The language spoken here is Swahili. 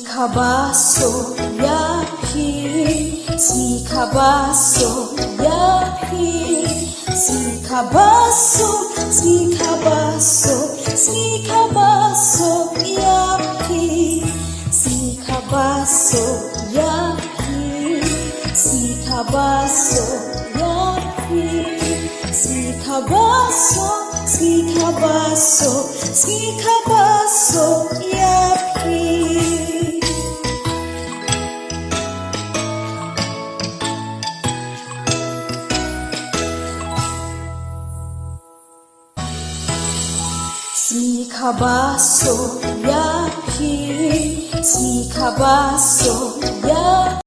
Sikabaso yapi, sikabaso yapi, sikabaso, sikabaso, sikabaso yapi, sikabaso yapi, sikabaso yapi, sikabaso, sikabaso, sikabaso yapi. Sikabaso yapi, sikabaso yapi.